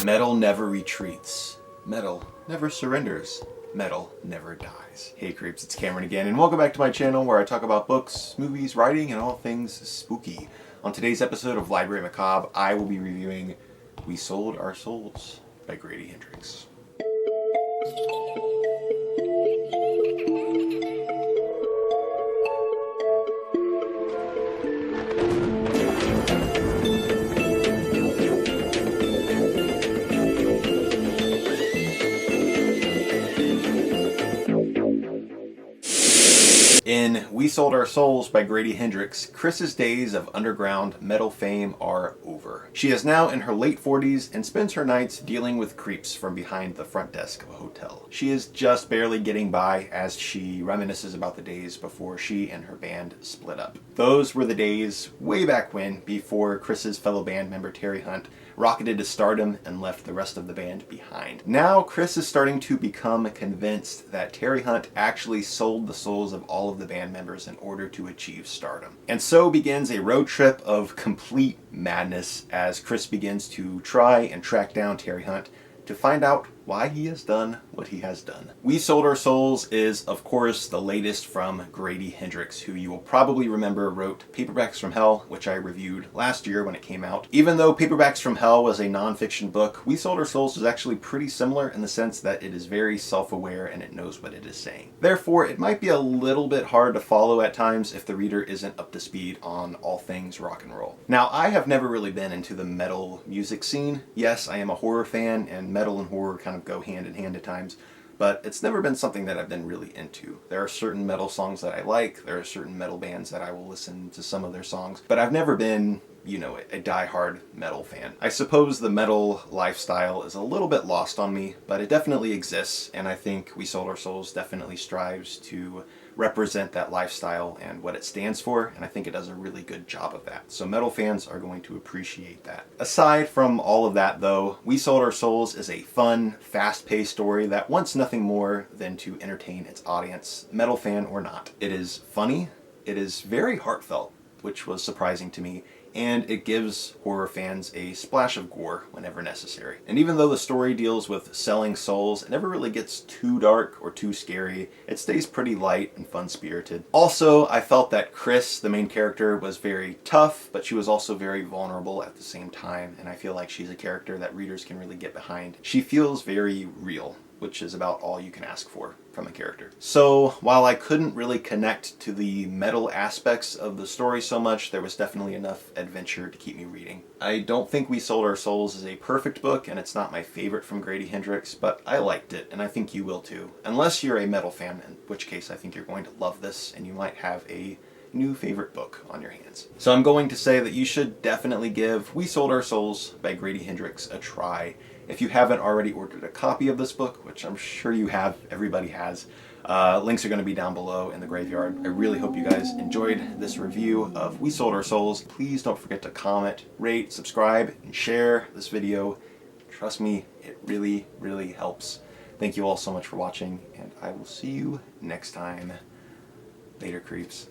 Metal never retreats. Metal never surrenders. Metal never dies. Hey creeps, it's Cameron again, and welcome back to my channel where I talk about books, movies, writing, and all things spooky. On today's episode of Library Macabre, I will be reviewing We Sold Our Souls by Grady Hendrix. In We Sold Our Souls by Grady Hendrix, Chris's days of underground metal fame are over. She is now in her late 40s and spends her nights dealing with creeps from behind the front desk of a hotel. She is just barely getting by as she reminisces about the days before she and her band split up. Those were the days way back when, before Chris's fellow band member Terry Hunt rocketed to stardom and left the rest of the band behind. Now Chris is starting to become convinced that Terry Hunt actually sold the souls of all of the band members in order to achieve stardom. And so begins a road trip of complete madness as Chris begins to try and track down Terry Hunt to find out why he has done what he has done. We Sold Our Souls is, of course, the latest from Grady Hendrix, who you will probably remember wrote Paperbacks from Hell, which I reviewed last year when it came out. Even though Paperbacks from Hell was a non-fiction book, We Sold Our Souls is actually pretty similar in the sense that it is very self-aware and it knows what it is saying. Therefore, it might be a little bit hard to follow at times if the reader isn't up to speed on all things rock and roll. Now, I have never really been into the metal music scene. Yes, I am a horror fan, and metal and horror kind of go hand in hand at times, but it's never been something that I've been really into. There are certain metal songs that I like, there are certain metal bands that I will listen to some of their songs, but I've never been, you know, a die-hard metal fan. I suppose the metal lifestyle is a little bit lost on me, but it definitely exists, and I think We Sold Our Souls definitely strives to represent that lifestyle and what it stands for, and I think it does a really good job of that. So metal fans are going to appreciate that. Aside from all of that though, We Sold Our Souls is a fun, fast-paced story that wants nothing more than to entertain its audience, metal fan or not. It is funny, it is very heartfelt, which was surprising to me, and it gives horror fans a splash of gore whenever necessary. And even though the story deals with selling souls, it never really gets too dark or too scary. It stays pretty light and fun-spirited. Also, I felt that Chris, the main character, was very tough, but she was also very vulnerable at the same time, and I feel like she's a character that readers can really get behind. She feels very real, which is about all you can ask for from a character. So while I couldn't really connect to the metal aspects of the story so much, there was definitely enough adventure to keep me reading. I don't think We Sold Our Souls is a perfect book, and it's not my favorite from Grady Hendrix, but I liked it, and I think you will too. Unless you're a metal fan, in which case I think you're going to love this, and you might have a new favorite book on your hands. So I'm going to say that you should definitely give We Sold Our Souls by Grady Hendrix a try. If you haven't already ordered a copy of this book, which I'm sure you have, everybody has, links are going to be down below in the graveyard. I really hope you guys enjoyed this review of We Sold Our Souls. Please don't forget to comment, rate, subscribe, and share this video. Trust me, it really, really helps. Thank you all so much for watching, and I will see you next time. Later, creeps.